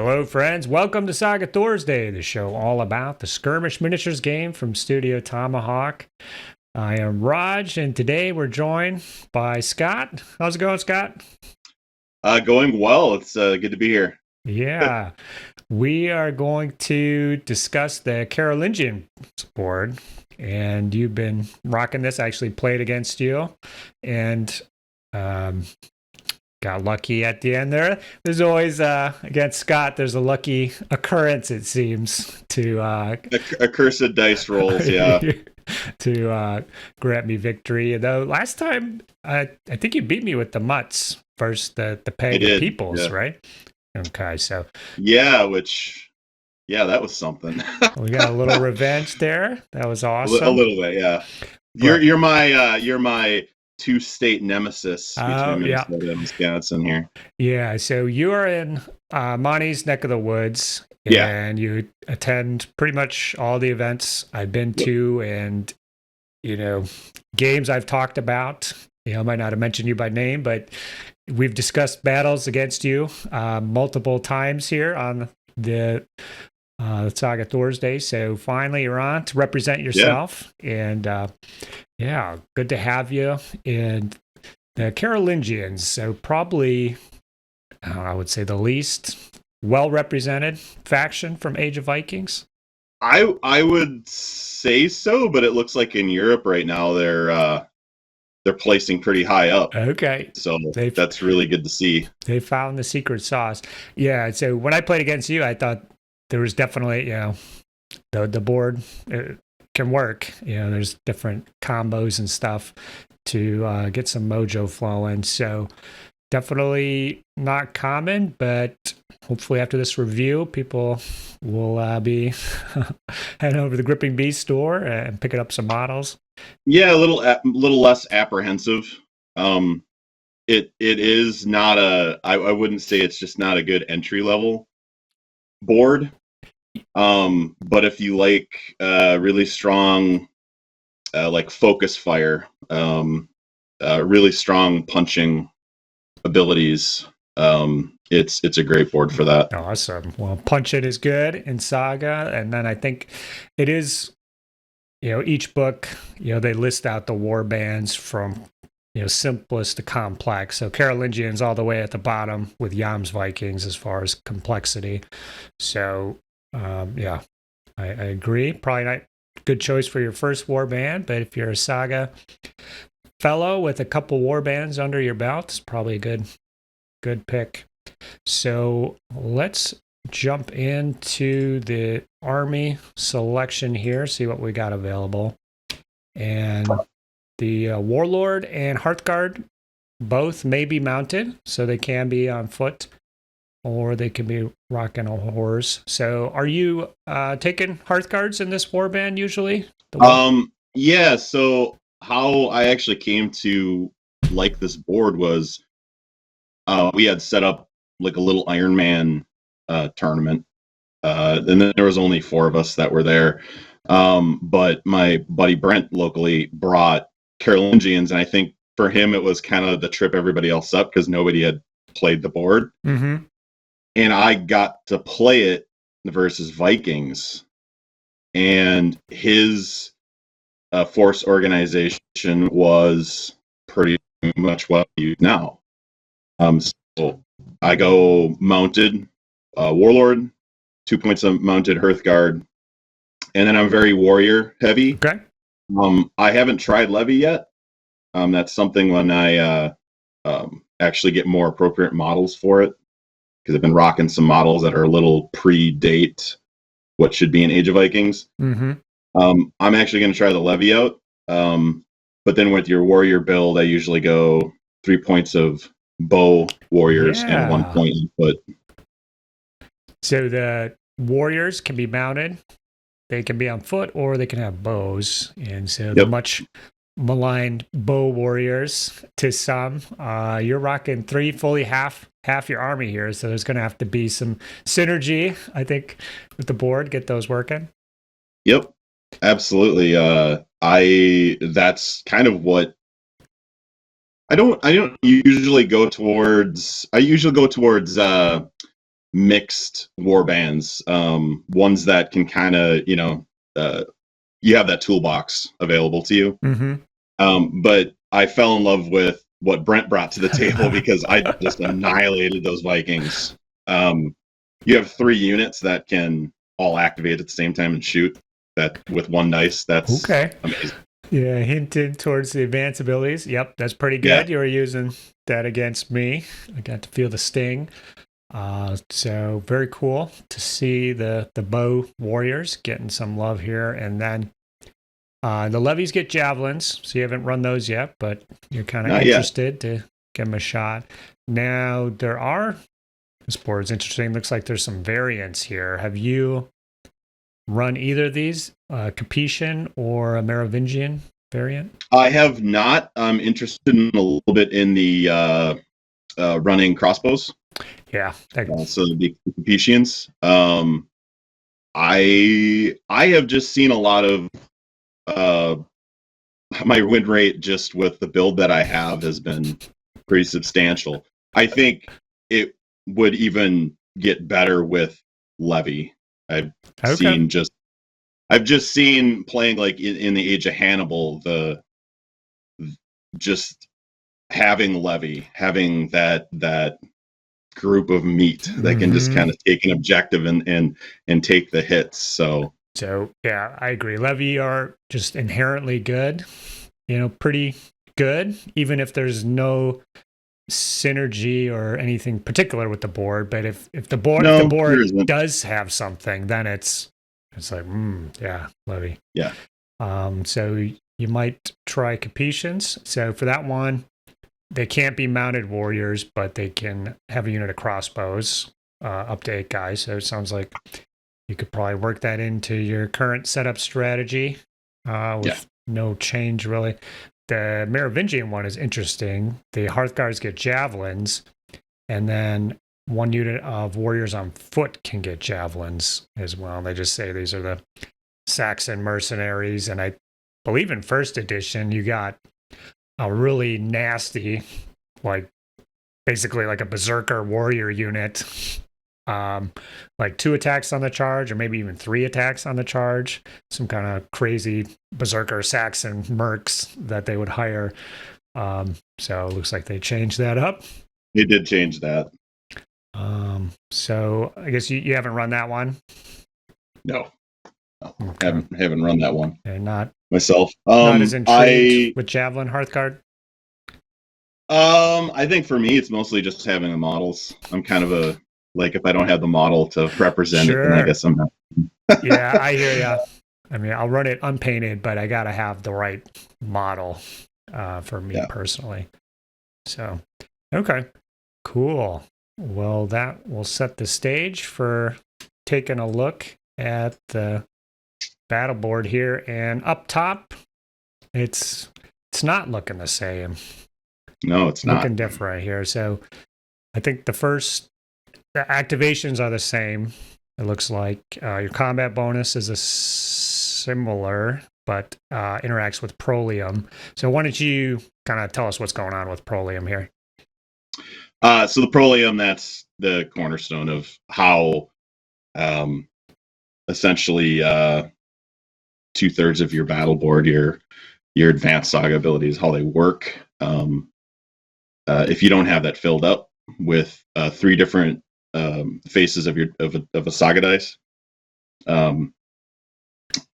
Hello, friends. Welcome to SAGA Thursday, the show all about the skirmish miniatures game from Studio Tomahawk. I am Rodge, and today we're joined by Scott. How's it going, Scott? Going well. It's good to be here. Yeah, we are going to discuss the Carolingian board, and you've been rocking this. I actually played against you, and got lucky at the end there. There's always, against Scott, there's a lucky occurrence, it seems, to Accursed dice rolls, yeah. to grant me victory. Though last time, I think you beat me with the mutts versus the peg and peoples, yeah. Right? Okay, so yeah, that was something. We got a little revenge there. That was awesome. A little bit, yeah. You're my two-state nemesis between Minnesota and Wisconsin here. Yeah, so you are in Monty's neck of the woods, and you attend pretty much all the events I've been to, and games I've talked about. I might not have mentioned you by name, but we've discussed battles against you multiple times here on the SAGA Thursday. So finally, you're on to represent yourself, and good to have you. And the Carolingians, so probably, I would say, the least well-represented faction from Age of Vikings. I would say so, but it looks like in Europe right now they're placing pretty high up. Okay, so that's really good to see. They found the secret sauce. Yeah. So when I played against you, I thought there was definitely, the board can work. There's different combos and stuff to get some mojo flowing. So definitely not common, but hopefully after this review, people will be heading over to the Gripping Beast store and picking up some models. Yeah, a little less apprehensive. It is not I wouldn't say it's just not a good entry level board. But if you like really strong like focus fire, really strong punching abilities, it's a great board for that. Awesome. Well, punching is good in Saga, and then I think it is, each book, they list out the war bands from simplest to complex. So Carolingians all the way at the bottom with Yams Vikings as far as complexity. So I agree. Probably not a good choice for your first war band, but if you're a Saga fellow with a couple war bands under your belt, it's probably a good pick. So let's jump into the army selection here, see what we got available. And the Warlord and Hearthguard both may be mounted, so they can be on foot, or they can be rocking a horse. So are you taking Hearthguards in this warband usually? Yeah, so how I actually came to like this board was we had set up like a little Iron Man tournament. And then there was only 4 of us that were there. But my buddy Brent locally brought Carolingians, and I think for him it was kind of the trip everybody else up because nobody had played the board. Mm-hmm. And I got to play it versus Vikings, and his force organization was pretty much what you now. So I go mounted Warlord, 2 points of mounted Hearthguard, and then I'm very warrior heavy. Okay. I haven't tried Levy yet. That's something when I actually get more appropriate models for it, because I've been rocking some models that are a little predate what should be in Age of Vikings. Mm-hmm. I'm actually going to try the Levy out. But then with your warrior build, I usually go 3 points of bow warriors and 1 point in foot. So the warriors can be mounted, they can be on foot, or they can have bows. And so the much maligned bow warriors to some, you're rocking 3 fully half your army here. So there's going to have to be some synergy, I think, with the board, get those working. Yep, absolutely. That's kind of what I don't usually go towards. I usually go towards mixed war bands, ones that can kind of, you have that toolbox available to you. But I fell in love with what Brent brought to the table because I just annihilated those Vikings. You have 3 units that can all activate at the same time and shoot that with 1 dice. That's amazing. Yeah, hinted towards the advanced abilities. Yep, that's pretty good. You were using that against me. I got to feel the sting. So very cool to see the bow warriors getting some love here. And then the levies get javelins, so you haven't run those yet, but you're kind of interested to give them a shot. Now, this board is interesting. Looks like there's some variants here. Have you run either of these, Capetian or a Merovingian variant? I have not. I'm interested in a little bit in the running crossbows. Yeah. So the Capetians. I have just seen a lot of my win rate just with the build that I have has been pretty substantial. I think it would even get better with Levy. I've just seen playing like in the Age of Hannibal, just having Levy, having that group of meat that can just kind of take an objective and take the hits. So yeah, I agree. Levy are just inherently good, pretty good, even if there's no synergy or anything particular with the board. But if the board does have something, then it's like Levy. Yeah. So you might try Capetians. So for that one, they can't be mounted warriors, but they can have a unit of crossbows, up to 8 guys. So it sounds like you could probably work that into your current setup strategy with no change, really. The Merovingian one is interesting. The Hearthguards get javelins, and then 1 unit of warriors on foot can get javelins as well. They just say these are the Saxon mercenaries, and I believe in first edition you got a really nasty, basically like a berserker warrior unit, like 2 attacks on the charge, or maybe even 3 attacks on the charge. Some kind of crazy berserker Saxon mercs that they would hire. So it looks like they changed that up. They did change that. So I guess you haven't run that one. No. Okay. Haven't run that one. And not myself. Not as intrigued with Javelin Hearthguard. I think for me, it's mostly just having the models. I'm kind of if I don't have the model to represent it, then I guess I'm not. Yeah, I hear ya. I mean, I'll run it unpainted, but I got to have the right model for me personally. So, okay, cool. Well, that will set the stage for taking a look at the battle board here. And up top, it's not looking the same. No, it's not. Looking different right here. So I think the activations are the same. It looks like your combat bonus is similar, but interacts with Prolium. So why don't you kind of tell us what's going on with Prolium here? So the Prolium, that's the cornerstone of how essentially 2/3 of your battle board, your advanced saga abilities, how they work. If you don't have that filled up with 3 different faces of a saga dice,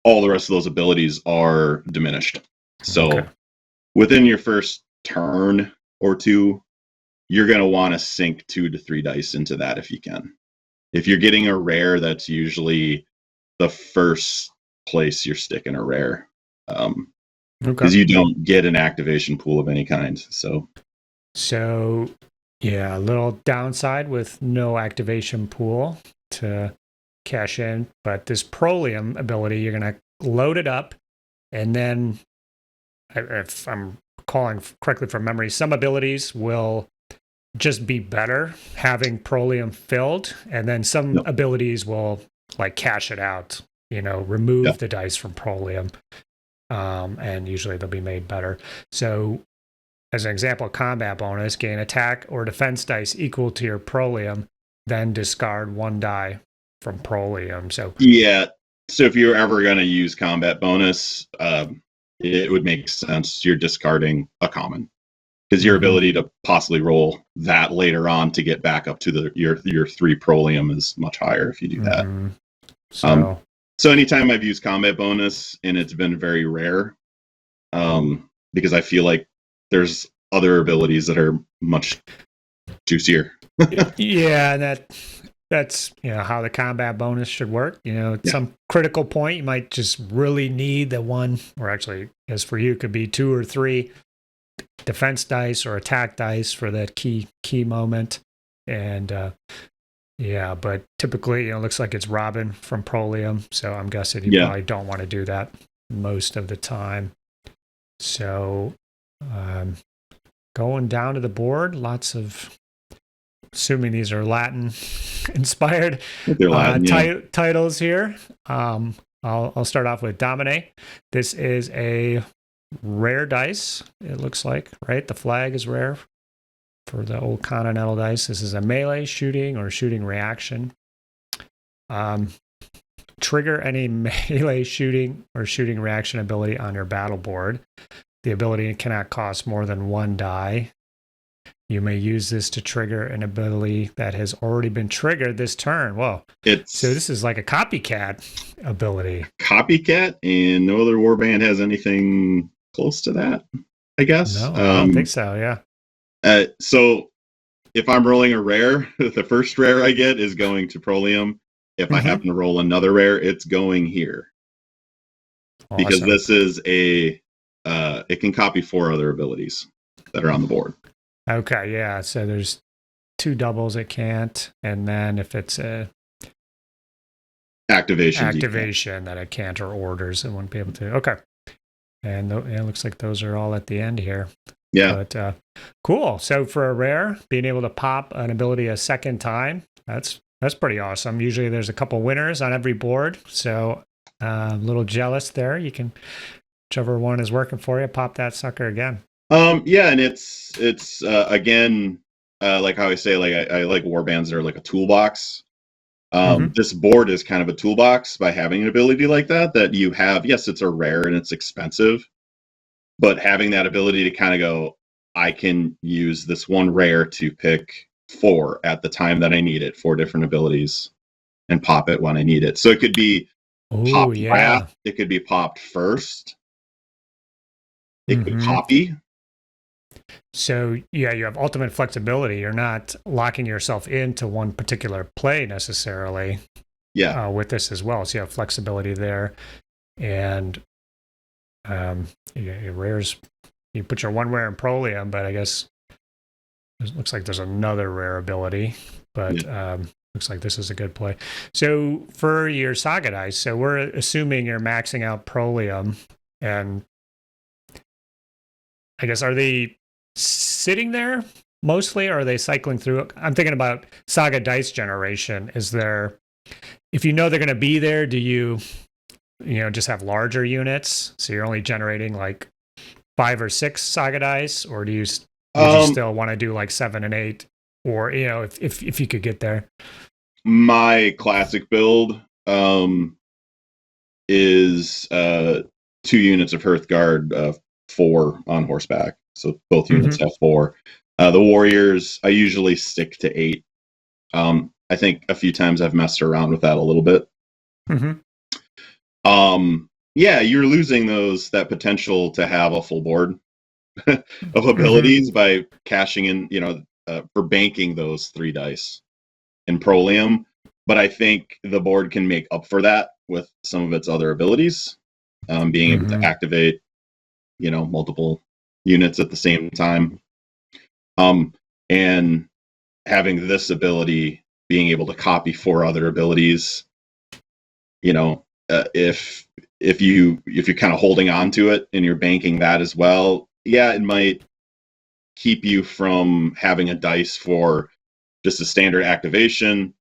all the rest of those abilities are diminished. So within your first turn or 2, you're going to want to sink 2 to 3 dice into that if you can. If you're getting a rare, that's usually the first place you're sticking a rare, because you don't get an activation pool of any kind. So yeah, a little downside with no activation pool to cash in, but this Prolium ability, you're going to load it up, and then, if I'm calling correctly from memory, some abilities will just be better having Prolium filled, and then some abilities will cash it out, remove the dice from Prolium, and usually they'll be made better. So as an example, combat bonus, gain attack or defense dice equal to your Prolium then discard 1 die from Prolium. So yeah. So if you're ever going to use combat bonus, it would make sense you're discarding a common, because your ability to possibly roll that later on to get back up to your 3 Prolium is much higher if you do that. So anytime I've used combat bonus, and it's been very rare, because I feel like there's other abilities that are much juicier. Yeah, and that's how the combat bonus should work. At some critical point, you might just really need the one, or actually, as for you, it could be 2 or 3 defense dice or attack dice for that key moment. And but typically, it looks like it's Robin from Prolium, so I'm guessing you probably don't want to do that most of the time. So, going down to the board, lots of, assuming these are Latin inspired titles here. I'll start off with Domine. This is a rare dice, it looks like, right? The flag is rare for the old Continental dice. This is a melee shooting or shooting reaction. Trigger any melee shooting or shooting reaction ability on your battle board. The ability cannot cost more than 1 die. You may use this to trigger an ability that has already been triggered this turn. Whoa. So this is like a copycat ability. Copycat, and no other warband has anything close to that, I guess. No, I don't think so, yeah. So if I'm rolling a rare, the first rare I get is going to Prolium. If I happen to roll another rare, it's going here. Awesome. Because this is it can copy 4 other abilities that are on the board. Okay, yeah. So there's 2 doubles it can't, and then if it's a activation that it can't, or orders, it wouldn't be able to. Okay. And it looks like those are all at the end here. Yeah. But cool. So for a rare, being able to pop an ability a second time, that's pretty awesome. Usually there's a couple winners on every board, so a little jealous there. You can, whichever one is working for you, pop that sucker again. Yeah, and it's again, like how I say, like I like warbands that are like a toolbox. This board is kind of a toolbox by having an ability like that you have. Yes, it's a rare and it's expensive, but having that ability to kind of go, I can use this one rare to pick 4 at the time that I need it, 4 different abilities, and pop it when I need it. So it could be popped last, it could be popped first, it could copy. So you have ultimate flexibility. You're not locking yourself into one particular play necessarily. Yeah. With this as well, so you have flexibility there, and rares. You put your 1 rare in Prolium, but I guess it looks like there's another rare ability. But looks like this is a good play. So for your Saga dice, so we're assuming you're maxing out Prolium, and I guess, are they sitting there mostly, or are they cycling through? I'm thinking about Saga dice generation. Is there, if you know they're going to be there, do you just have larger units, so you're only generating like 5 or 6 Saga dice, or do you still want to do like 7 and 8, or if you could get there? My classic build is 2 units of Hearthguard, 4 on horseback. So both units have 4. The warriors, I usually stick to 8. I think a few times I've messed around with that a little bit. Yeah, you're losing that potential to have a full board of abilities by cashing in, for banking those 3 dice in Prolium. But I think the board can make up for that with some of its other abilities, being able to activate, multiple units at the same time, and having this ability being able to copy 4 other abilities. If you're kind of holding on to it and you're banking that as well, it might keep you from having a dice for just a standard activation,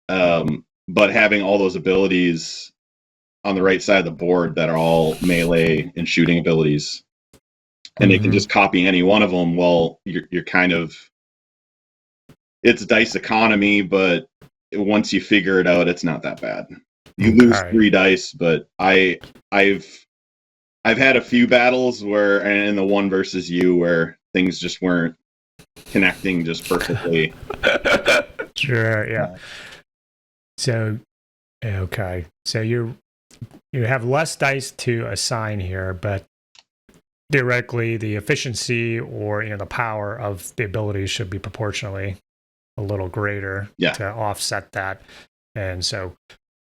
but having all those abilities on the right side of the board that are all melee and shooting abilities, and they can just copy any one of them. Well, you're kind of it's dice economy, but once you figure it out, it's not that bad. You lose 3 dice, but I've had a few battles where, and the one versus you, where things just weren't connecting just perfectly. Sure, yeah. So, okay. So you have less dice to assign here, but theoretically, the efficiency or the power of the abilities should be proportionally a little greater to offset that. And so,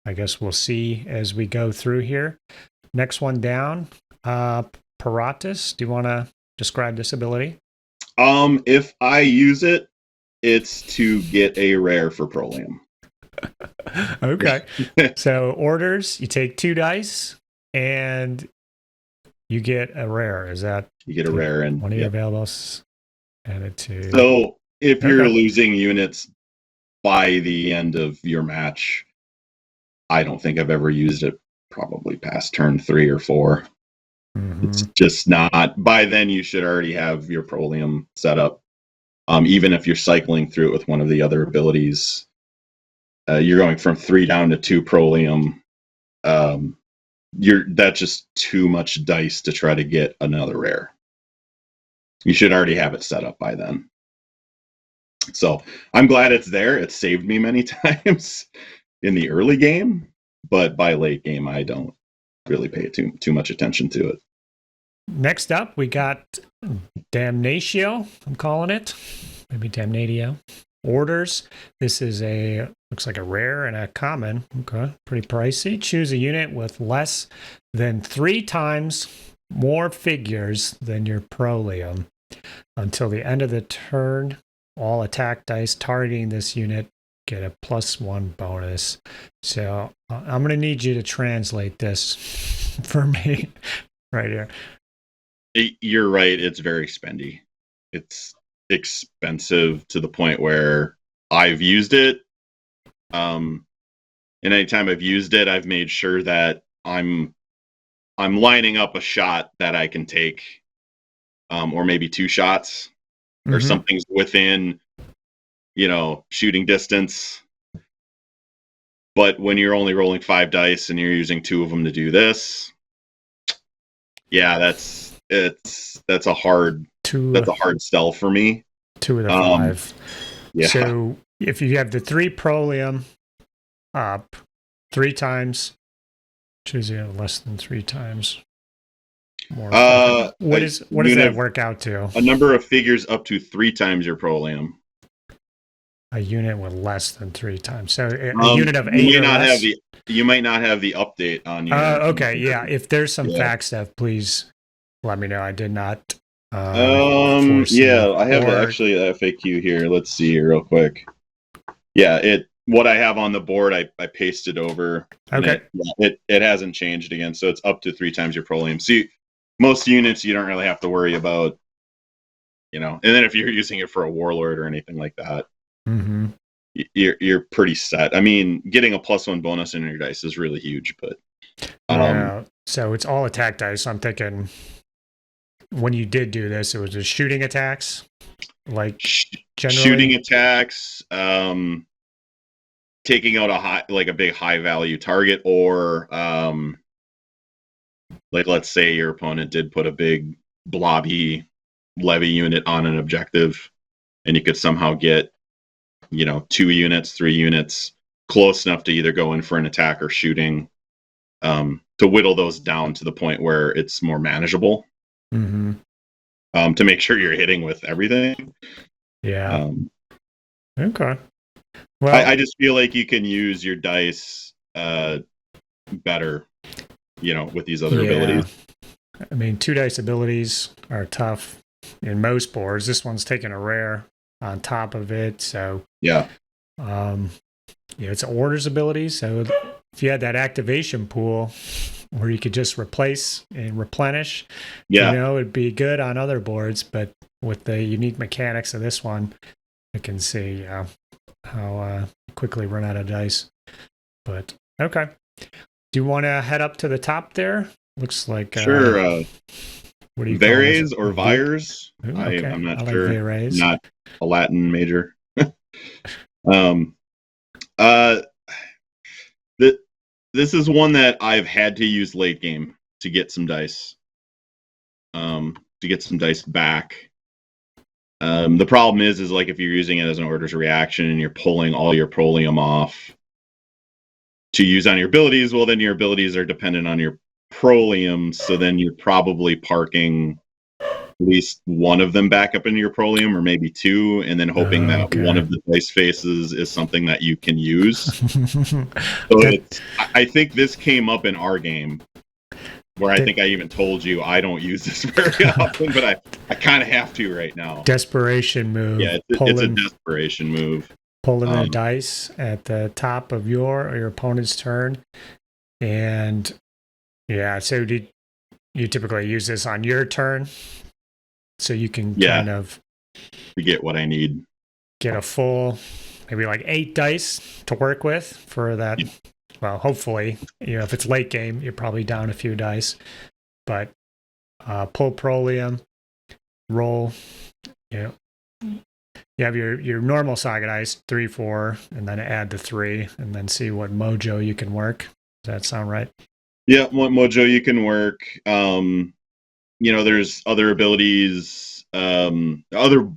I guess we'll see as we go through here. Next one down, Paratus. Do you want to describe this ability? If I use it, it's to get a rare for Prolium. Okay. So orders, you take 2 dice and you get a rare. Is that you get a rare and one of your availables added to? So if you're losing units by the end of your match, I don't think I've ever used it probably past turn 3 or 4. It's just not. By then, you should already have your Prolium set up. Even if you're cycling through it with one of the other abilities, you're going from 3 down to 2 Prolium. That's just too much dice to try to get another rare. You should already have it set up by then. So I'm glad it's there. It saved me many times in the early game, but by late game, I don't really pay too much attention to it. Next up, we got Damnatio, I'm calling it. Maybe Damnatio. Orders. This is looks like a rare and a common. Okay, pretty pricey. Choose a unit with less than 3 times more figures than your Prolium. Until the end of the turn, all attack dice targeting this unit get a +1 bonus. So I'm going to need you to translate this for me right here. You're right. It's very spendy. It's expensive to the point where I've used it. And anytime I've used it, I've made sure that I'm lining up a shot that I can take, or maybe 2 shots, or something's within, shooting distance. But when you're only rolling 5 dice and you're using 2 of them to do this, that's a hard sell for me. 2 of the 5. Yeah. So if you have the 3 Prolium up 3 times, choosing less than 3 times more. What does that work out to? A number of figures up to 3 times your Prolium. A unit with less than 3 times. So a unit of 8 or less? You might not have the update on your... okay, yeah. If there's some fact stuff, please let me know. I did not... I have actually a FAQ here. Let's see real quick. Yeah, what I have on the board, I pasted over. Okay. It hasn't changed again, so it's up to 3 times your Prolium. So most units you don't really have to worry about, and then if you're using it for a Warlord or anything like that, you're pretty set. I mean, getting a +1 bonus in your dice is really huge, but so it's all attack dice. So I'm thinking when you did do this, it was just shooting attacks, like generally shooting attacks, taking out a big high value target, or let's say your opponent did put a big blobby levy unit on an objective, and you could somehow get 2 units, 3 units close enough to either go in for an attack or shooting, to whittle those down to the point where it's more manageable. To make sure you're hitting with everything. Yeah. Okay. Well, I just feel like you can use your dice better, with these other abilities. I mean, 2 dice abilities are tough in most boards. This one's taking a rare on top of it, so it's an orders ability. So if you had that activation pool where you could just replace and replenish, it'd be good on other boards. But with the unique mechanics of this one, I can see how quickly run out of dice. But okay, do you want to head up to the top there? Looks like sure. What do you Vares or Vires? Okay. I'm not like sure. Vares. Not a Latin major. Um, uh, this is one that I've had to use late game to get some dice. To get some dice back. The problem is like if you're using it as an orders reaction and you're pulling all your prolium off to use on your abilities, well, then your abilities are dependent on your prolium, so then you're probably parking at least one of them back up into your prolium, or maybe two, and then hoping that one of the dice faces is something that you can use. So I think this came up in our game, where I think I even told you I don't use this very often, but I kind of have to right now. Desperation move. Yeah, it's a desperation move. Pulling the dice at the top of your or your opponent's turn. And yeah, so do you typically use this on your turn? So you can kind of to get what I need. Get a full, maybe like 8 dice to work with for that. Yeah. Well, hopefully, if it's late game, you're probably down a few dice. But pull prolium, roll, you have your normal Saga dice, 3, 4, and then add the 3, and then see what mojo you can work. Does that sound right? Yeah, what mojo you can work. There's other abilities, other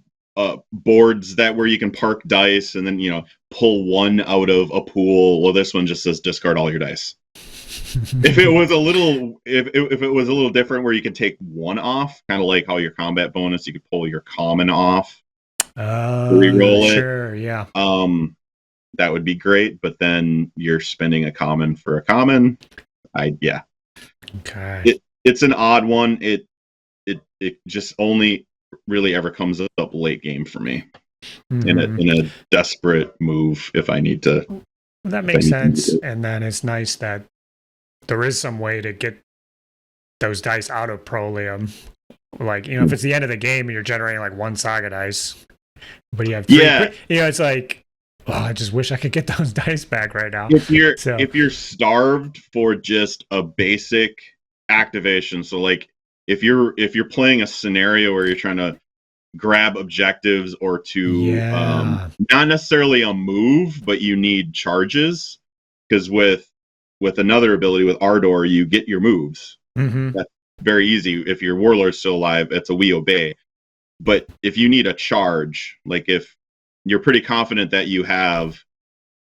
boards that where you can park dice and then pull one out of a pool. Well, this one just says discard all your dice. If it was a little, if it was a little different, where you could take one off, kind of like how your combat bonus, you could pull your common off, re-roll it. Sure, yeah. That would be great, but then you're spending a common for a common. Okay. It's an odd one. It just only really ever comes up late game for me, in a desperate move if I need to. Well, that makes sense. And then it's nice that there is some way to get those dice out of prolium. Like, if it's the end of the game and you're generating like 1 Saga dice, but you have 3, it's like, I just wish I could get those dice back right now. If you're starved for just a basic activation, so like if you're playing a scenario where you're trying to grab objectives or to not necessarily a move, but you need charges, because with another ability with Ardor, you get your moves. That's very easy. If your Warlord's still alive, it's a we obey. But if you need a charge, like if you're pretty confident that you have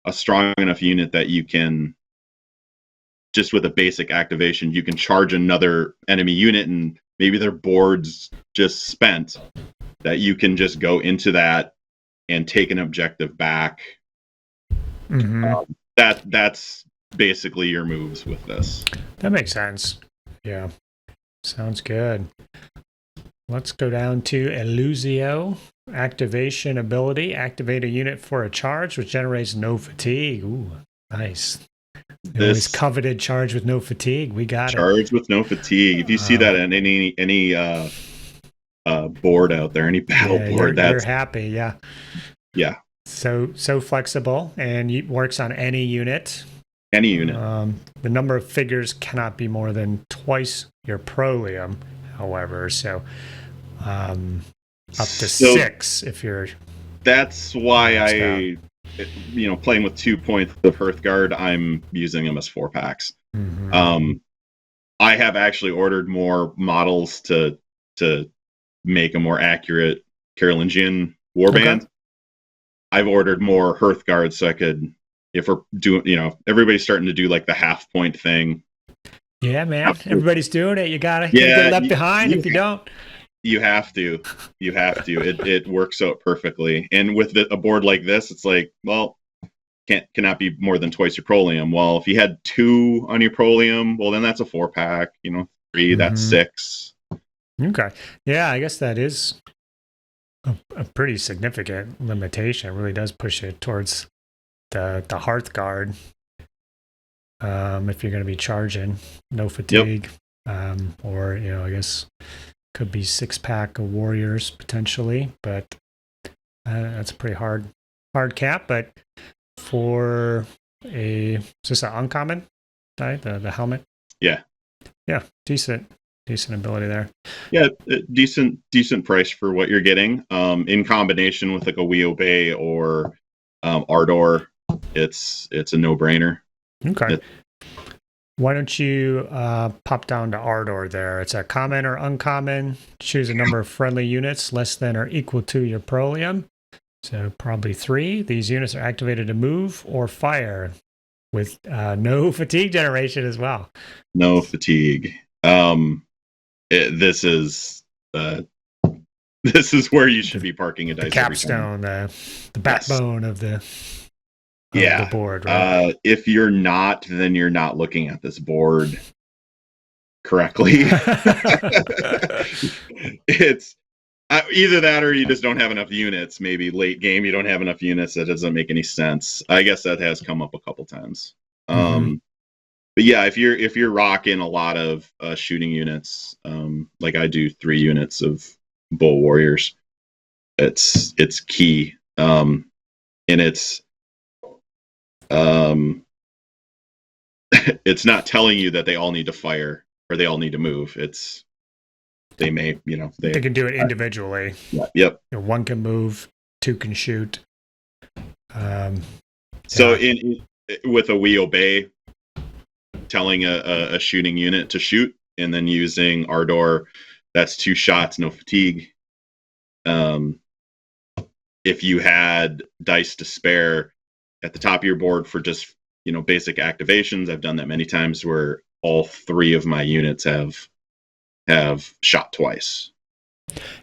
a strong enough unit that you can, just with a basic activation, you can charge another enemy unit and maybe their board's just spent, that you can just go into that and take an objective back. That's basically your moves with this. That makes sense. Yeah. Sounds good. Let's go down to Elusio. Activation ability. Activate a unit for a charge, which generates no fatigue. Ooh, nice. This coveted charge with no fatigue. We got charge with no fatigue. If you see that in any board out there, any battle board, you're happy. Yeah. So flexible, and it works on any unit. Any unit. The number of figures cannot be more than twice your prolium, however. So up to 6 if you're. That's why playing with 2 points of Hearthguard, I'm using them as 4-packs. I have actually ordered more models to make a more accurate Carolingian warband. Okay. I've ordered more Hearthguard so I could, if we're doing, everybody's starting to do like the half point thing. Yeah, man. Everybody's doing it. You gotta get left behind if you don't. You have to. It works out perfectly. And with a board like this, it's like, well, cannot be more than twice your prolium. Well, if you had 2 on your prolium, well, then that's a 4-pack. 3, that's 6. Okay. Yeah, I guess that is a pretty significant limitation. It really does push it towards the Hearthguard. If you're going to be charging, no fatigue, or I guess. Could be 6-pack of warriors potentially, but that's a pretty hard cap. But for is this an uncommon die, the helmet? Yeah, decent ability there. Yeah, decent price for what you're getting. In combination with like a We Obey or Ardor, it's a no-brainer. Okay. Why don't you pop down to Ardor there? It's a common or uncommon. Choose a number of friendly units less than or equal to your Prolium. So probably 3. These units are activated to move or fire with no fatigue generation as well. No fatigue. This is where you should be parking a dice. The capstone, the backbone of the board, right? If you're not, then you're not looking at this board correctly. It's either that or you just don't have enough units. Maybe late game you don't have enough units. That doesn't make any sense. I guess that has come up a couple times. But yeah, if you're rocking a lot of shooting units, like I do 3 units of Bull Warriors, it's key. And it's it's not telling you that they all need to fire or they all need to move. They can do it individually. Yep. 1 can move, 2 can shoot. So with a we obey, telling a shooting unit to shoot, and then using Ardor, that's 2 shots, no fatigue. If you had dice to spare at the top of your board for just basic activations, I've done that many times where all 3 of my units have shot twice.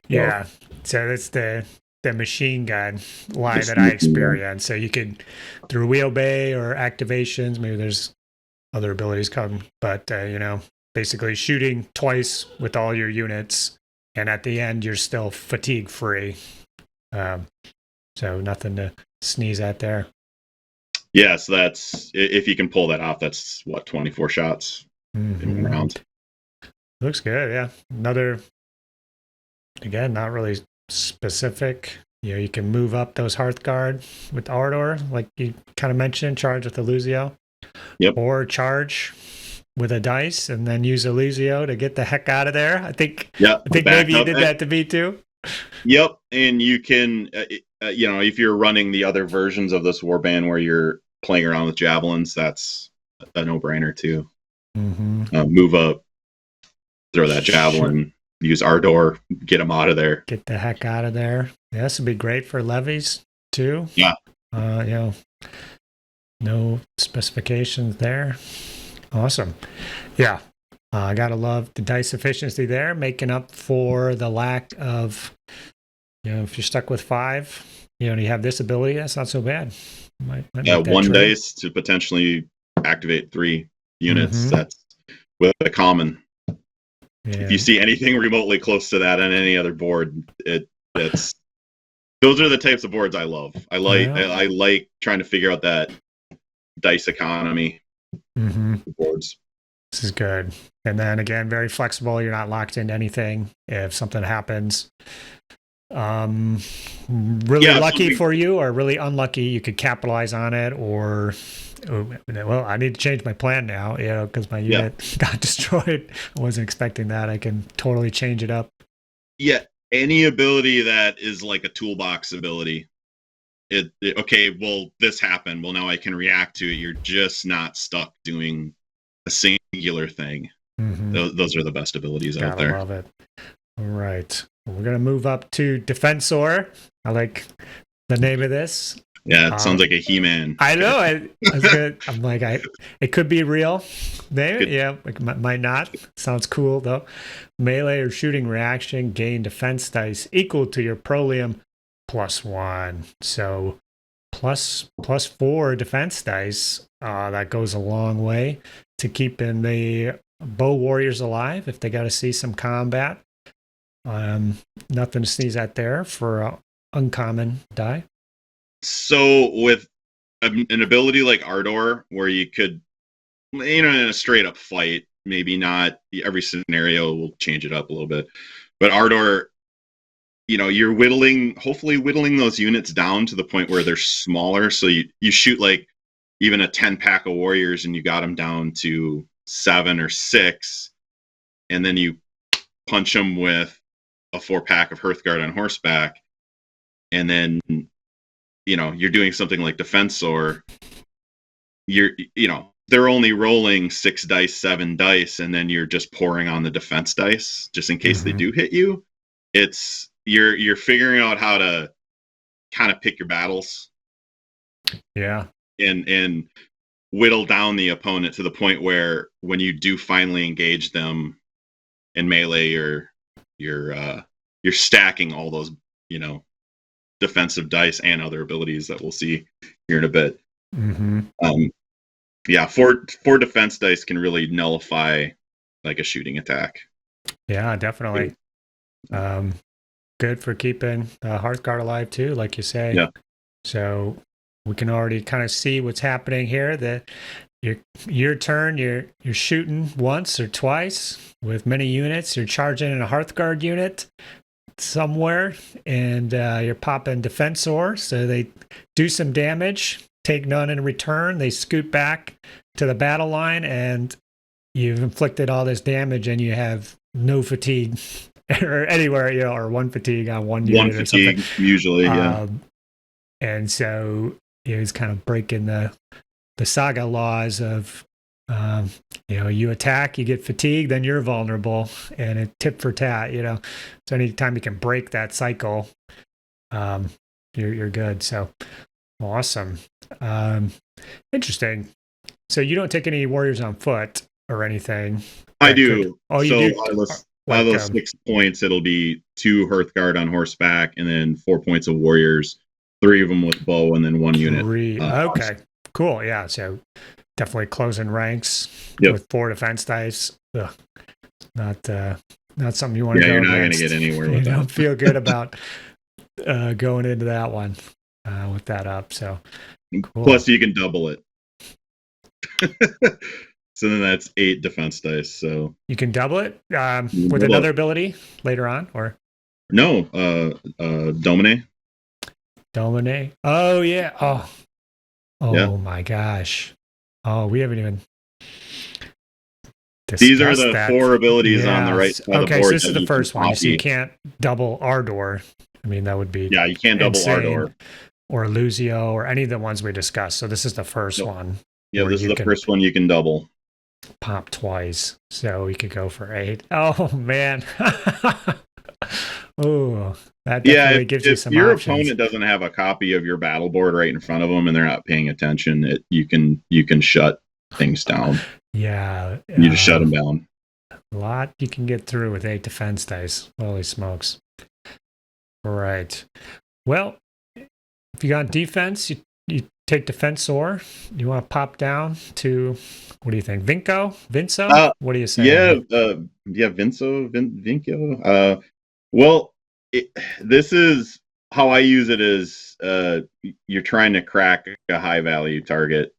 Yeah, so that's the machine gun line that I experienced. So you could, through wheel bay or activations, maybe there's other abilities come, but basically shooting twice with all your units, and at the end you're still fatigue free. So nothing to sneeze at there. Yes, that's, if you can pull that off, that's 24 shots in 1 round. Looks good, yeah. Another, again, not really specific. You can move up those Hearthguard with Ardor, like you kind of mentioned, charge with Elusio. Yep. Or charge with a dice and then use Elusio to get the heck out of there. I think maybe you did that to me too. Yep, and you can, if you're running the other versions of this warband where you're playing around with javelins, that's a no-brainer too. Move up, throw that javelin, use Ardor, get them out of there. Get the heck out of there. Yeah, this would be great for levies too. Yeah. No specifications there. Awesome. Yeah. I gotta love the dice efficiency there, making up for the lack of, if you're stuck with 5, you have this ability, that's not so bad. Might 1 dice to potentially activate 3 units. That's with a common. Yeah. If you see anything remotely close to that on any other board, it's those are the types of boards I love. I like trying to figure out that dice economy boards. This is good. And then again, very flexible. You're not locked into anything. If something happens, really lucky for you or really unlucky, you could capitalize on it, or I need to change my plan now, because my unit got destroyed. I wasn't expecting that. I can totally change it up. Yeah, any ability that is like a toolbox ability. Okay, well, this happened. Well, now I can react to it. You're just not stuck doing a singular thing. Those are the best abilities out there. I love it. All right. We're going to move up to Defensor. I like the name of this. Yeah, it sounds like a He-Man. I know. I'm like, it could be real. Maybe. Yeah, it might not. Sounds cool, though. Melee or shooting reaction, gain defense dice equal to your Prolium +1. So +4 defense dice. That goes a long way to keeping the bow warriors alive if they got to see some combat. Nothing to sneeze at there for uncommon die. So with an ability like Ardor, where you could, in a straight up fight, maybe not every scenario will change it up a little bit, but Ardor, you're hopefully whittling those units down to the point where they're smaller. So you shoot like even a 10 pack of warriors and you got them down to 7 or 6, and then you punch them with a 4 pack of Hearthguard on horseback, and then you're doing something like defense, or they're only rolling 6 dice, 7 dice, and then you're just pouring on the defense dice just in case they do hit you. It's you're figuring out how to kind of pick your battles. Yeah. And whittle down the opponent to the point where when you do finally engage them in melee, you're stacking all those, defensive dice and other abilities that we'll see here in a bit. Yeah, 4 defense dice can really nullify like a shooting attack. Yeah, definitely. Good for keeping Hearthguard alive too, like you say. Yeah. So we can already kind of see what's happening here. That your turn, you're shooting once or twice with many units. You're charging in a Hearthguard unit somewhere, and you're popping Defensor, so they do some damage, take none in return. They scoot back to the battle line, and you've inflicted all this damage, and you have no fatigue or anywhere, or 1 fatigue on one unit or something. Usually, yeah. And so it's kind of breaking the Saga laws of, you attack, you get fatigue, then you're vulnerable, and it tit for tat, So anytime you can break that cycle, you're good. So awesome. Interesting. So you don't take any warriors on foot or anything? I do. You do? Out of those 6 points, it'll be 2 Hearthguard on horseback, and then 4 points of warriors, 3 of them with bow, and then 1 unit. Okay, cool. Yeah, so definitely closing ranks with 4 defense dice. Ugh. Not something you want to go you're not against. going to get anywhere with that. You don't that. feel good about going into that one with that up. So cool. Plus, you can double it. So then that's 8 defense dice. So you can double it with another ability later on, or no? Domine. Domine. Oh yeah. Oh yeah. My gosh. Oh, we haven't even. These are the 4 abilities on the right side of the board. So this is the first one. So you can't double Ardor. I mean, that would be you can't double Ardor or Luzio or any of the ones we discussed. So this is the first one. Yeah, this is the first one you can double. Pop twice, so we could go for 8. Oh man. Oh, that definitely gives you some your options. Opponent doesn't have a copy of your battle board right in front of them and they're not paying attention, you can shut things down. Yeah, you just shut them down. A lot you can get through with 8 defense dice. Holy smokes. All right. Well, if you got defense, you take Defensor. You want to pop down to, what do you think? Vinco? What do you say? Yeah, Vinco. Well, this is how I use it is you're trying to crack a high value target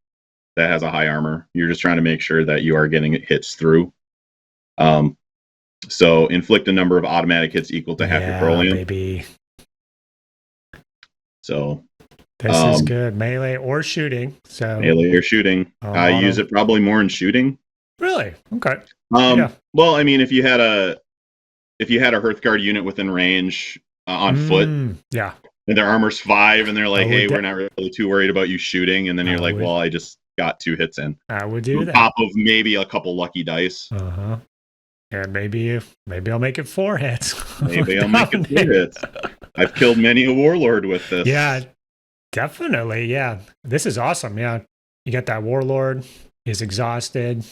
that has a high armor. You're just trying to make sure that you are getting hits through. So inflict a number of automatic hits equal to half your Carolingian. Maybe. So this is good. Melee or shooting. So melee or shooting. I use it probably more in shooting. Really? Okay. Well, I mean, if you had a Hearthguard unit within range on foot, yeah, and their armor's 5, and they're like, "Hey, we're not really too worried about you shooting," and then you're like, "Well, I just got 2 hits in." I would do that. On top of maybe a couple lucky dice. And maybe I'll make it 4 hits. Maybe I'll make it 4 hits. I've killed many a warlord with this. Yeah, definitely. Yeah, this is awesome. Yeah, you got that warlord. He's exhausted.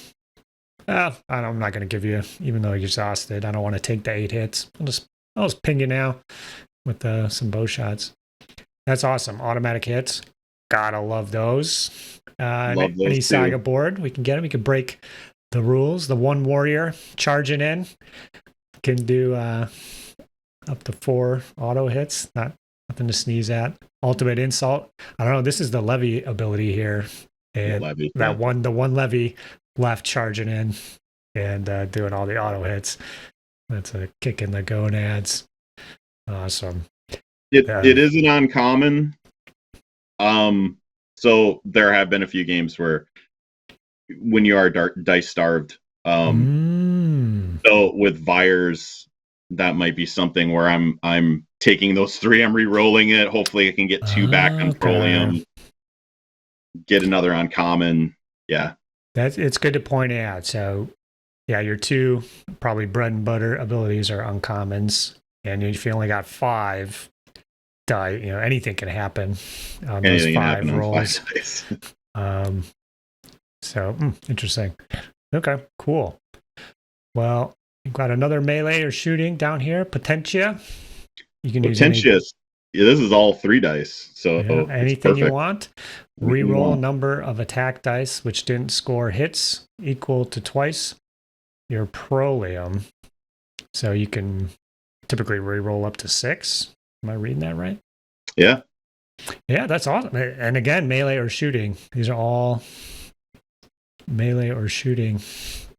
I'm not going to give you, even though you're exhausted. I don't want to take the 8 hits. I'll just ping you now with some bow shots. That's awesome. Automatic hits. Gotta love those. Love those any too. Saga board, we can get them. We can break the rules. The 1 warrior charging in can do up to 4 auto hits. Nothing to sneeze at. Ultimate insult. I don't know. This is the levy ability here. And the one levy left charging in and doing all the auto hits. That's a kick in the gonads. Awesome. It is an uncommon. So there have been a few games where when you are dice starved, so with Vyres, that might be something where I'm taking those 3, I'm re-rolling it. Hopefully I can get 2 back on Prolium. Get another uncommon. Yeah. It's good to point out. So yeah, your 2 probably bread and butter abilities are uncommons. And if you only got 5 die, anything can happen on those 5 rolls. So interesting. Okay, cool. Well, you've got another melee or shooting down here, Potentia. You can use this is all 3 dice. So anything you want. Reroll a number of attack dice which didn't score hits equal to twice your Prolium. So you can typically reroll up to 6. Am I reading that right? Yeah. Yeah, that's awesome. And again, melee or shooting. These are all melee or shooting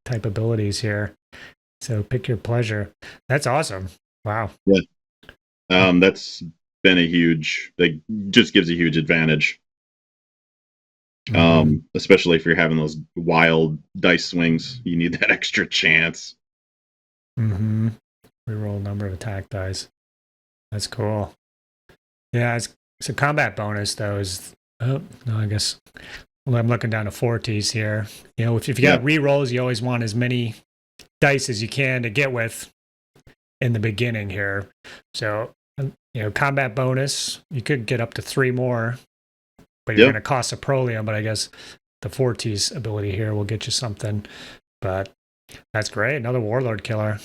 type abilities here. So pick your pleasure. That's awesome. Wow. Yeah. That's been a huge, just gives a huge advantage. Especially if you're having those wild dice swings, you need that extra chance. Reroll a number of attack dice. That's cool. Yeah, it's a combat bonus though. I guess. Well, I'm looking down to 40s here. If you got rerolls, you always want as many dice as you can to get with in the beginning here. So, combat bonus, you could get up to 3 more, but you're going to cost a Prolium. But I guess the 40s ability here will get you something. But that's great. Another Warlord killer.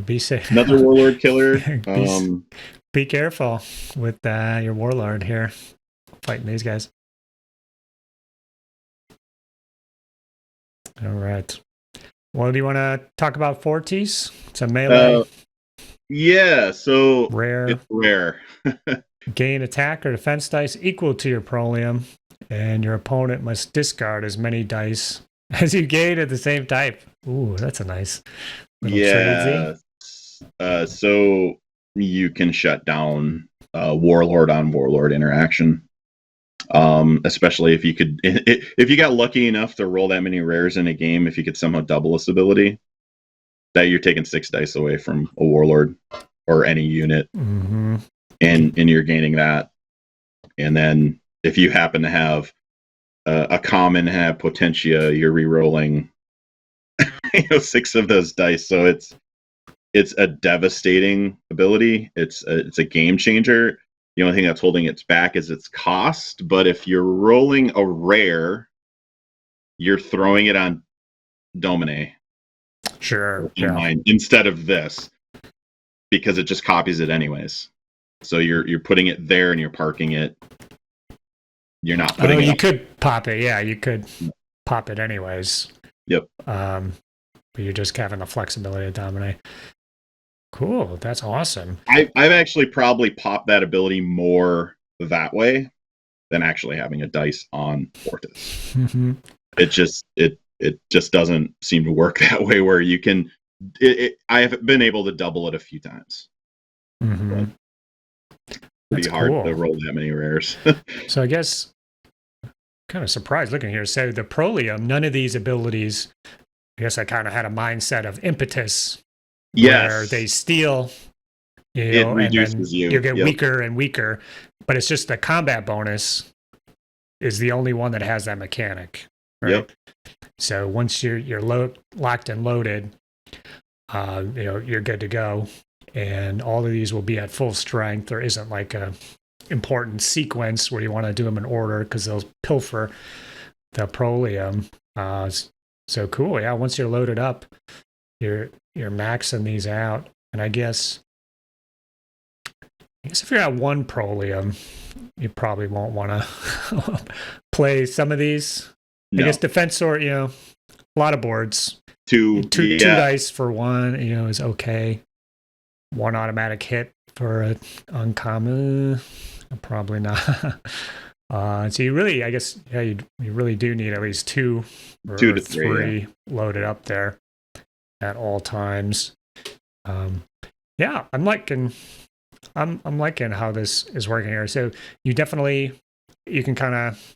Be safe. Another Warlord killer. Be careful with your Warlord here fighting these guys. All right. Well, do you want to talk about 40s? It's a melee. Yeah, so rare. It's rare. Gain attack or defense dice equal to your Prolium, and your opponent must discard as many dice as you gain at the same type. Ooh, that's a nice little tradesy. So you can shut down Warlord on Warlord interaction. Especially if you got lucky enough to roll that many rares in a game, if you could somehow double this ability, that you're taking 6 dice away from a Warlord or any unit, and you're gaining that. And then if you happen to have a common, have Potentia, you're re-rolling 6 of those dice. So it's a devastating ability. It's a game changer. The only thing that's holding it back is its cost. But if you're rolling a rare, you're throwing it on Domine. Sure. Instead of this, because it just copies it anyways. So you're putting it there and you're parking it. You're not putting it. You could pop it. Yeah, you could pop it anyways. Yep. But you're just having the flexibility to dominate. Cool. That's awesome. I've actually probably popped that ability more that way than actually having a dice on Fortis. It just doesn't seem to work that way where you can. I have been able to double it a few times. Pretty hard to roll that many rares. So I guess kind of surprised looking here. So the Prolium, none of these abilities. I guess I kind of had a mindset of impetus. Yes. Where they steal, it reduces you get weaker and weaker, but it's just the combat bonus is the only one that has that mechanic, right? Yep. So once you're locked and loaded, you're good to go, and all of these will be at full strength. There isn't like a important sequence where you want to do them in order because they'll pilfer the Prolium. So cool, yeah. Once you're loaded up, you're maxing these out, and I guess if you're at 1 Prolium, you probably won't want to play some of these. No. I guess Defensor, a lot of boards. Two dice for 1, is okay. 1 automatic hit for an uncommon, probably not. So you really, I guess, you really do need at least 2 or 2 to 3 loaded up there at all times. I'm liking how this is working here. So you can kind of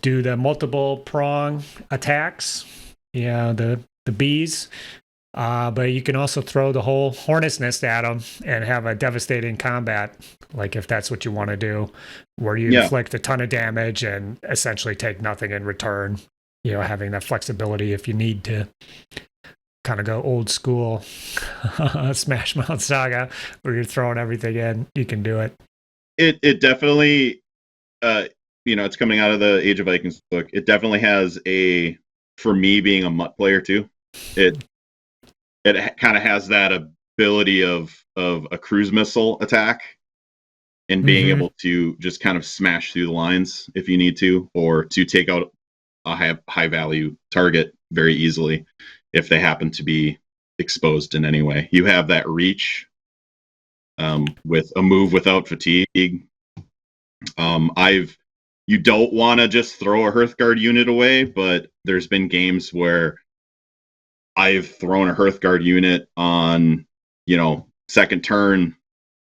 do the multiple prong attacks. The bees. But you can also throw the whole hornet's nest at them and have a devastating combat, like if that's what you want to do, where you inflict a ton of damage and essentially take nothing in return. Having that flexibility if you need to kind of go old school Smash Mouth Saga, where you're throwing everything in, you can do it. It definitely, it's coming out of the Age of Vikings book. It definitely has for me being a mutt player too, it kind of has that ability of a cruise missile attack and being able to just kind of smash through the lines if you need to, or to take out a high value target very easily if they happen to be exposed in any way. You have that reach with a move without fatigue. You don't want to just throw a Hearthguard unit away, but there's been games where I've thrown a Hearthguard unit on, second turn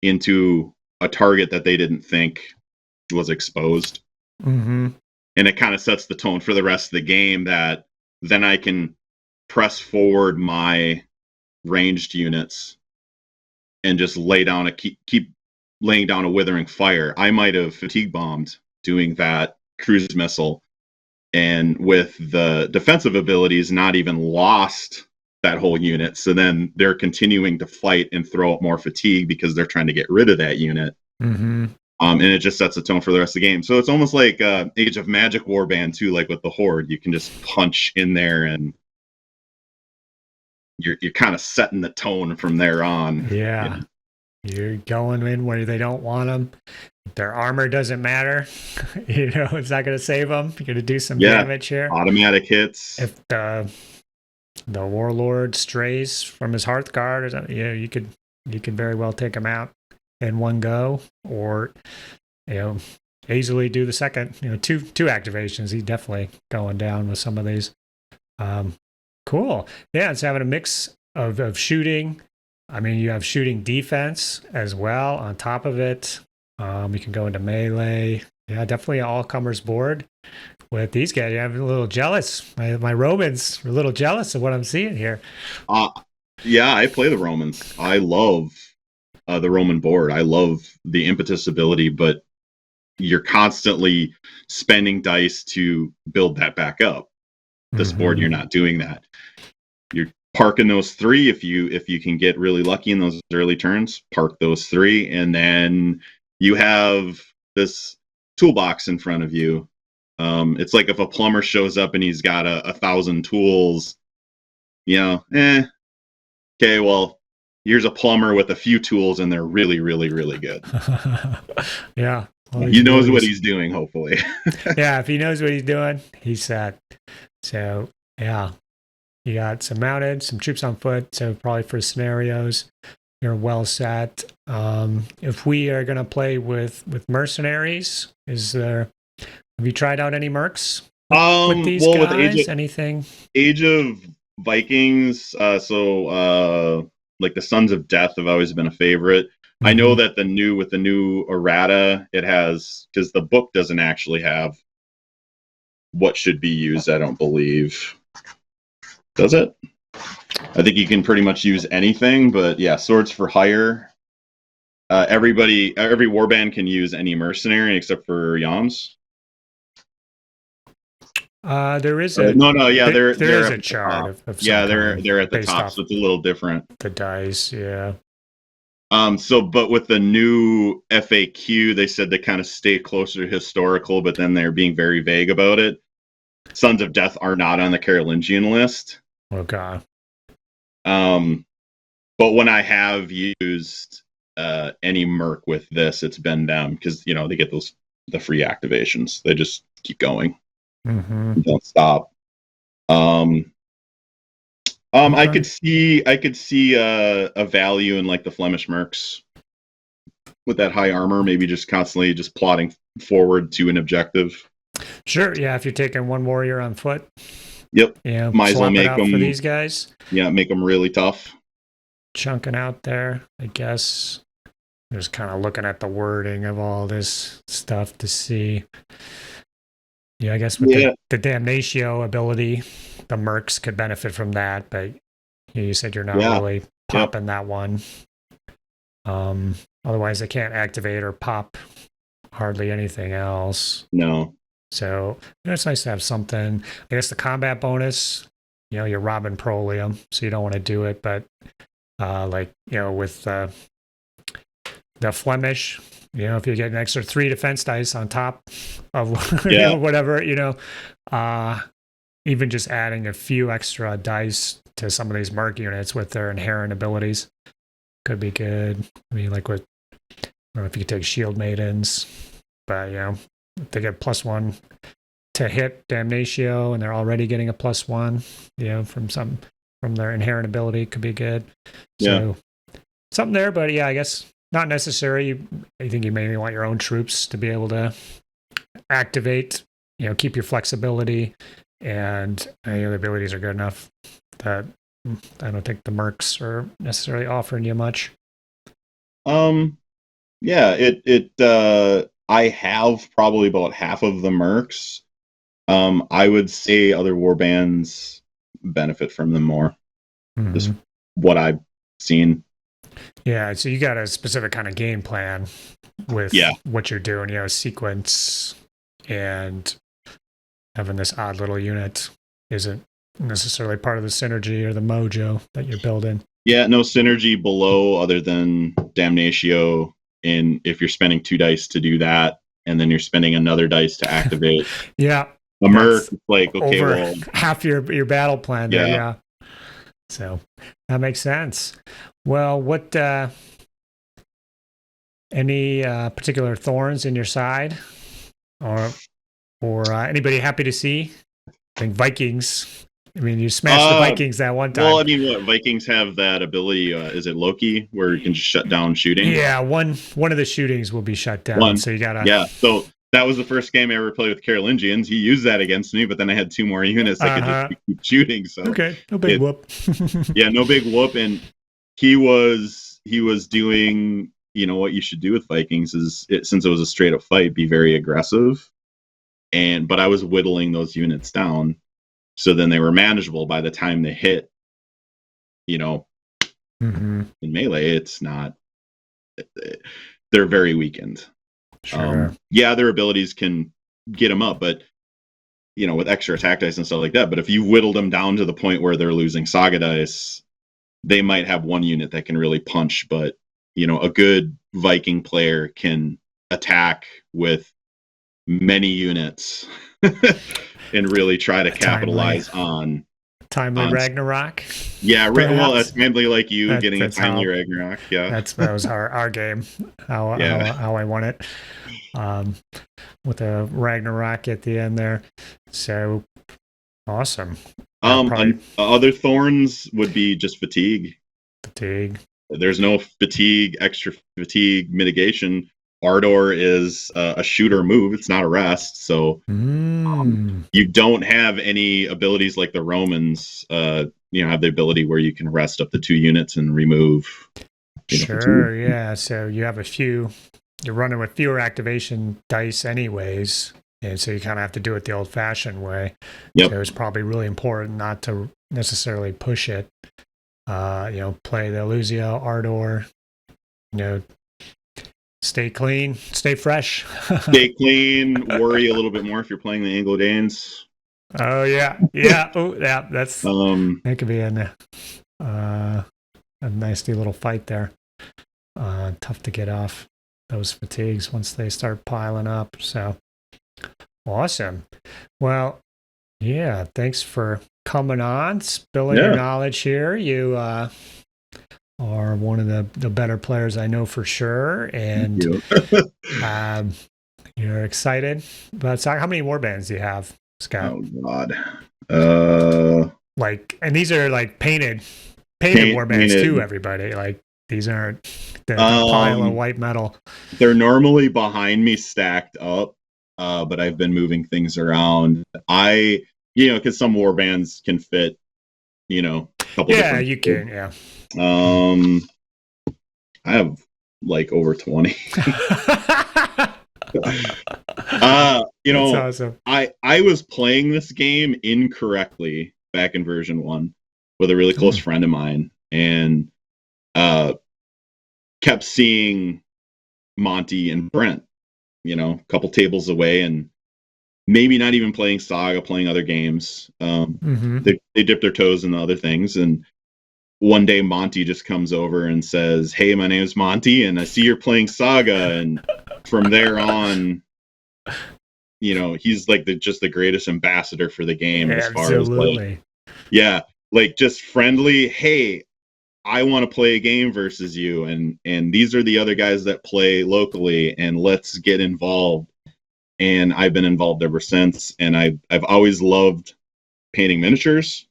into a target that they didn't think was exposed. Mm-hmm. And it kind of sets the tone for the rest of the game, that then I can press forward my ranged units and just keep laying down a withering fire. I might have fatigue bombed doing that cruise missile, and with the defensive abilities, not even lost that whole unit. So then they're continuing to fight and throw up more fatigue because they're trying to get rid of that unit. Mm-hmm. And it just sets the tone for the rest of the game. So it's almost like Age of Magic Warband too, like with the Horde. You can just punch in there and you're kind of setting the tone from there on. Yeah. You're going in where they don't want them. Their armor doesn't matter. It's not going to save them. You're going to do some damage here. Automatic hits. If the Warlord strays from his Hearthguard, you could very well take him out in one go, or easily do the second. Two activations. He's definitely going down with some of these. Cool. Yeah, it's having a mix of shooting. I mean, you have shooting defense as well on top of it. You can go into melee. Yeah, definitely an all-comers board with these guys. I'm a little jealous. My Romans are a little jealous of what I'm seeing here. Yeah, I play the Romans. I love the Roman board. I love the impetus ability, but you're constantly spending dice to build that back up. This board, you're not doing that. You're parking those 3 if you can get really lucky in those early turns. Park those 3, and then you have this toolbox in front of you. It's like if a plumber shows up and he's got 1,000 tools. Okay, well, here's a plumber with a few tools, and they're really, really, really good. Yeah. Well, he knows what he's doing, hopefully. Yeah, if he knows what he's doing, he's set. So, yeah. You got some mounted, some troops on foot, so probably for scenarios, you're well set. If we are going to play with mercenaries, have you tried out any mercs with these guys? With anything? Age of Vikings, like the Sons of Death have always been a favorite. Mm-hmm. I know that with the new errata, it has, because the book doesn't actually have what should be used, I don't believe. Does it? I think you can pretty much use anything, but yeah, Swords for Hire. Every warband can use any mercenary except for Yams. There is there is a chart of they're at the top, so it's a little different. The dice, yeah. But with the new FAQ, they said they kind of stay closer to historical, but then they're being very vague about it. Sons of Death are not on the Carolingian list. Okay. But when I have used any merc with this, it's been them, because they get the free activations. They just keep going. Mm-hmm. Don't stop. Okay. I could see a value in like the Flemish mercs with that high armor, maybe just constantly just plotting forward to an objective. Sure, yeah, if you're taking one warrior on foot. Yep. Yeah, might as well make them for these guys. Yeah, make them really tough. Chunking out there, I guess. Just kind of looking at the wording of all this stuff to see. Yeah, I guess with the Damnatio ability, the mercs could benefit from that, but You said you're not Yeah. really popping that one. Otherwise, they can't activate or pop hardly anything else. No. So it's nice to have something. I guess the combat bonus, you're robbing Prolium, so you don't want to do it. But with the Flemish, if you get an extra 3 defense dice on top of whatever, even just adding a few extra dice to some of these merc units with their inherent abilities could be good. I mean, like with, I don't know if you could take Shield Maidens, but if they get +1 to hit Damnatio and they're already getting a +1, from their inherent ability could be good. So something there, but I guess not necessary. I think you mainly want your own troops to be able to activate, keep your flexibility, and the abilities are good enough that I don't think the mercs are necessarily offering you much. I have probably about half of the mercs. I would say other warbands benefit from them more. Is what I've seen. Yeah, so you got a specific kind of game plan with what you're doing, sequence, and having this odd little unit isn't necessarily part of the synergy or the mojo that you're building. Yeah, no synergy below other than Damnatio, and if you're spending 2 dice to do that, and then you're spending another dice to activate. A merc, like, okay, over half your battle plan there, yeah. So that makes sense. Well, what any particular thorns in your side, or anybody happy to see? I think Vikings. I mean, you smashed the Vikings that one time. Well, I mean, Vikings have that ability. Is it Loki, where you can just shut down shooting? Yeah, one of the shootings will be shut down. So you gotta. Yeah. So that was the first game I ever played with Carolingians. He used that against me, but then I had 2 more units that could just keep shooting. So okay, no big whoop. No big whoop, and he was doing. What you should do with Vikings is, since it was a straight up fight, be very aggressive, but I was whittling those units down. So then they were manageable by the time they hit, in melee. It's not, they're very weakened. Sure. Their abilities can get them up, but, with extra attack dice and stuff like that. But if you whittled them down to the point where they're losing saga dice, they might have one unit that can really punch. But, a good Viking player can attack with many units. And really try to capitalize on timely Ragnarok. Yeah, well, that's timely like you getting a timely Ragnarok. Yeah, that was our game. How I won it, with a Ragnarok at the end there. So awesome. Other thorns would be just fatigue. There's no extra fatigue mitigation. Ardor is a shooter move. It's not a rest. So you don't have any abilities like the Romans, have the ability where you can rest up to 2 units and remove. Sure, yeah. So you have you're running with fewer activation dice anyways. And so you kind of have to do it the old fashioned way. Yep. So it's probably really important not to necessarily push it. Play the Elusio, Ardor, stay clean, stay fresh. Stay clean, worry a little bit more if you're playing the Anglo-Danes. Oh, yeah. Oh, yeah, that's, that could be a nasty little fight there. Tough to get off those fatigues once they start piling up. So, awesome. Well, yeah, thanks for coming on, spilling your knowledge here. You are one of the better players I know for sure, and you're excited about SAGA. How many warbands do you have, Scott? Oh God! And these are like painted warbands too. Everybody, like, these aren't the pile of white metal. They're normally behind me stacked up, but I've been moving things around. Because some warbands can fit, a couple. Yeah, you can. Yeah. I have like over 20. That's awesome. I was playing this game incorrectly back in version 1 with a really close friend of mine, and kept seeing Monty and Brent, a couple tables away, and maybe not even playing Saga, playing other games. They dip their toes into other things, and one day Monty just comes over and says, "Hey, my name is Monty, and I see you're playing Saga." And from there on, he's like just the greatest ambassador for the game. Absolutely. As far as like just friendly. Hey, I want to play a game versus you, and these are the other guys that play locally, and let's get involved. And I've been involved ever since, and I've always loved painting miniatures.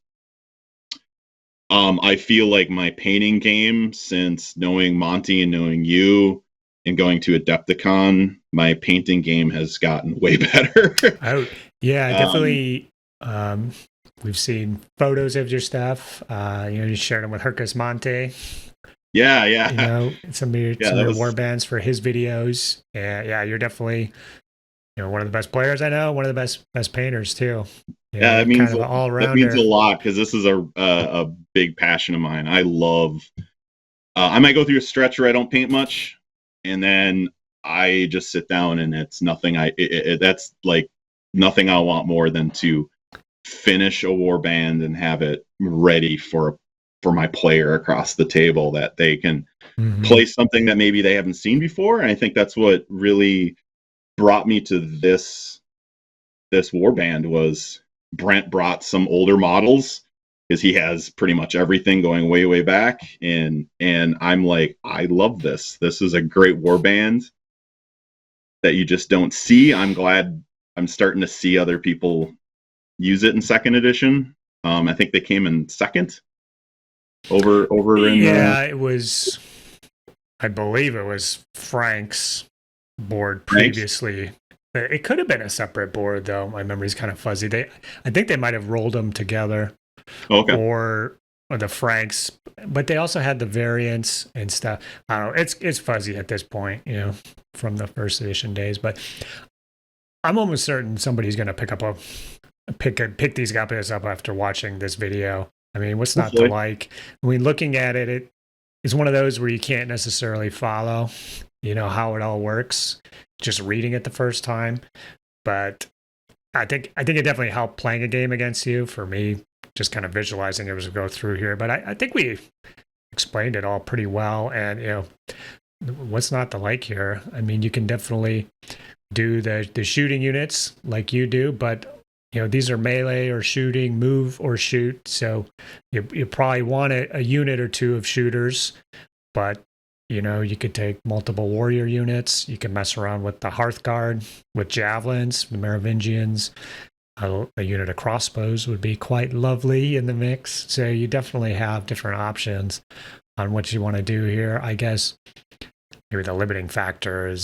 I feel like my painting game, since knowing Monty and knowing you and going to ADEPTICON, my painting game has gotten way better. Definitely. We've seen photos of your stuff. You shared them with Hercus Monte. Yeah. Some of your war bands for his videos. Yeah, you're definitely one of the best players I know. One of the best painters too. That means kind of all around. That means a lot, because this is a big passion of mine. I love. I might go through a stretch where I don't paint much, and then I just sit down, and it's nothing. That's like nothing I want more than to finish a war band and have it ready for my player across the table, that they can play something that maybe they haven't seen before. And I think that's what really brought me to this war band. Was Brent brought some older models, because he has pretty much everything going way back, and I'm like, I love this. This is a great war band that you just don't see. I'm glad I'm starting to see other people use it in second edition. I think they came in second over in it was, I believe it was Frank's board previously. It could have been a separate board, though. My memory's kind of fuzzy. I think they might have rolled them together. Okay. Or the Franks, but they also had the variants and stuff. I don't know. It's fuzzy at this point, from the first edition days. But I'm almost certain somebody's going to pick these guys up after watching this video. I mean, what's not to like? I mean, looking at it, it's one of those where you can't necessarily follow, how it all works, just reading it the first time. But I think it definitely helped playing a game against you. For me, just kind of visualizing it as we go through here. But I think we explained it all pretty well. And, what's not to like here? I mean, you can definitely do the shooting units like you do, but these are melee or shooting, move or shoot. So you probably want a unit or two of shooters, but you could take multiple warrior units. You can mess around with the Hearthguard, with javelins, the Merovingians. A unit of crossbows would be quite lovely in the mix. So you definitely have different options on what you want to do here. I guess maybe the limiting factor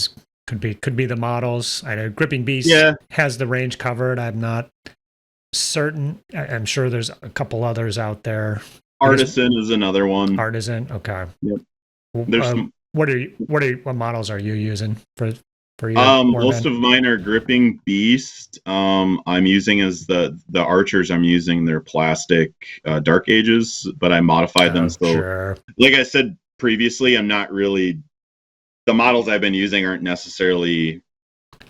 could be the models. I know Gripping Beast has the range covered. I'm not certain. I'm sure there's a couple others out there. Artisan is another one. Artisan, okay. Yep. What models are you using for your most of mine are Gripping Beast. I'm using as the archers. I'm using their plastic Dark Ages, but I modified them. So, sure. Like I said previously, I'm not really. The models I've been using aren't necessarily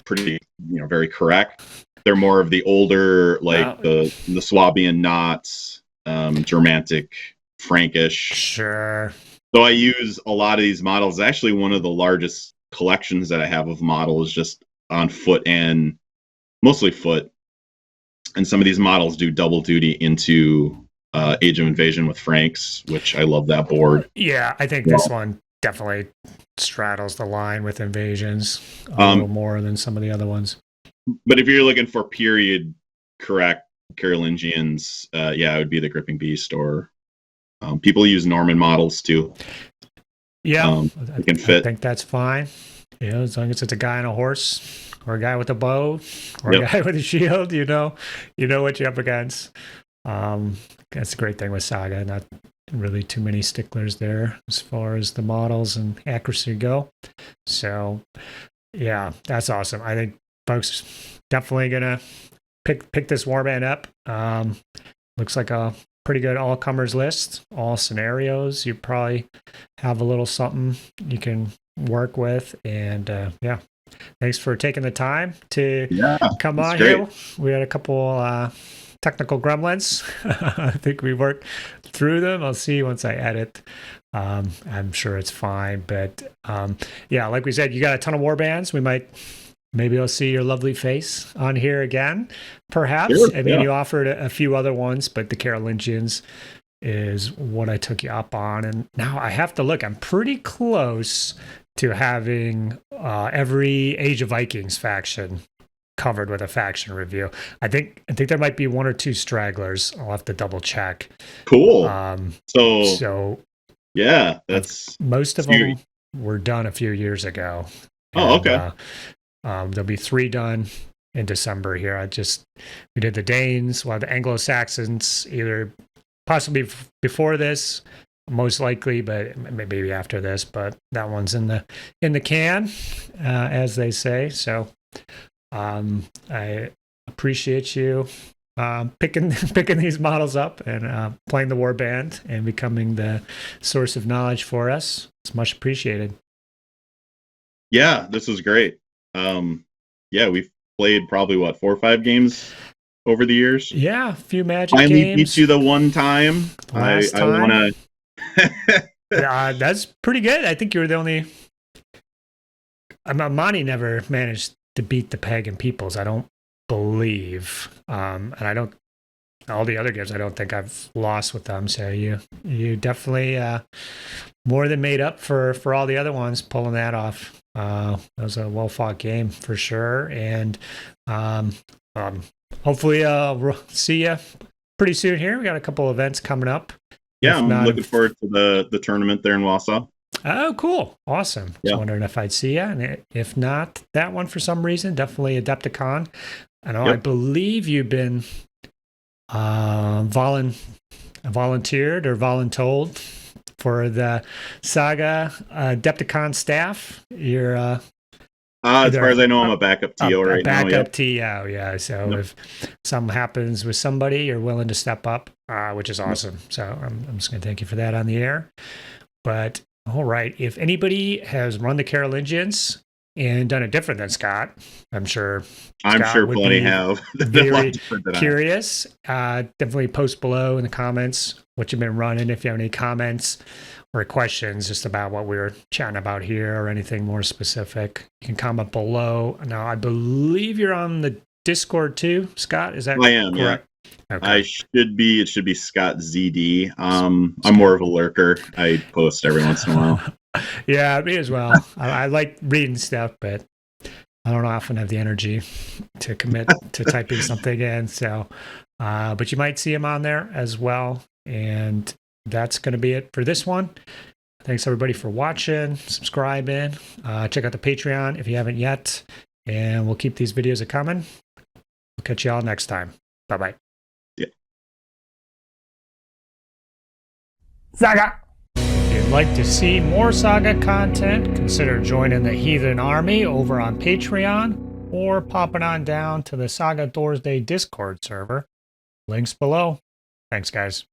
pretty, very correct. They're more of the older, like the Swabian knots, Germanic, Frankish. Sure. So I use a lot of these models. Actually, one of the largest collections that I have of models just on foot, and mostly foot. And some of these models do double duty into Age of Invasion with Franks, which I love that board. Yeah, I think this one definitely straddles the line with Invasions a little more than some of the other ones. But if you're looking for period correct Carolingians, it would be the Gripping Beast, or people use Norman models too. Yeah, it can fit. I think that's fine. As long as it's a guy on a horse, or a guy with a bow, or a guy with a shield, you know what you're up against. That's the great thing with Saga. Not really too many sticklers there as far as the models and accuracy go. So, yeah, that's awesome. I think folks definitely gonna pick this warband up. Looks like a pretty good all-comers list, all scenarios. You probably have a little something you can work with. And yeah, thanks for taking the time to come on here. We had a couple technical gremlins. I think we worked through them. I'll see once I edit. I'm sure it's fine. But yeah, like we said, you got a ton of war bands. Maybe I'll see your lovely face on here again, perhaps. Sure, I mean, you offered a few other ones, but the Carolingians is what I took you up on. And now I have to look. I'm pretty close to having every Age of Vikings faction covered with a faction review. I think there might be one or two stragglers. I'll have to double check. Cool. So yeah, that's most of them were done a few years ago. Oh, okay. There'll be 3 done in December here. We did the Danes, the Anglo-Saxons, either possibly before this, most likely, but maybe after this. But that one's in the can, as they say. So I appreciate you picking these models up and playing the war band and becoming the source of knowledge for us. It's much appreciated. Yeah, this was great. Yeah, we've played probably 4 or 5 games over the years. Yeah, a few Magic finally games. beat you the one time. Last I time. want to. That's pretty good. I think you were the only. Monty never managed to beat the Pagan Peoples, I don't believe. And I don't. All the other games, I don't think I've lost with them. So you definitely more than made up for all the other ones pulling that off. That was a well-fought game for sure. And hopefully we'll see you pretty soon here. We got a couple events coming up. Yeah, I'm looking forward to the tournament there in Wausau. Oh, cool. Awesome. Yeah. Just wondering if I'd see you. And if not that one for some reason, definitely ADEPTICON. I believe you've been volunteered or voluntold for the SAGA ADEPTICON staff. You're as far as I know, I'm a backup TO right now. Backup TO, yeah. So if something happens with somebody, you're willing to step up, which is awesome. So I'm just going to thank you for that on the air. But all right, if anybody has run the Carolingians and done it different than Scott, I'm sure plenty have. Very curious. Definitely post below in the comments what you've been running. If you have any comments or questions just about what we were chatting about here or anything more specific, you can comment below. Now, I believe you're on the Discord too, Scott. Is that correct? I am, yeah. Okay. It should be Scott ZD. I'm more of a lurker. I post every once in a while. Yeah, me as well. I like reading stuff, but I don't often have the energy to commit to typing something in. So, but you might see him on there as well. And that's going to be it for this one. Thanks everybody for watching, subscribing. Check out the Patreon if you haven't yet. And we'll keep these videos coming. We'll catch you all next time. Bye-bye. Yeah. SAGA! If you'd like to see more SAGA content, consider joining the Heathen Army over on Patreon or popping on down to the SAGA THORSDAY Discord server. Links below. Thanks, guys.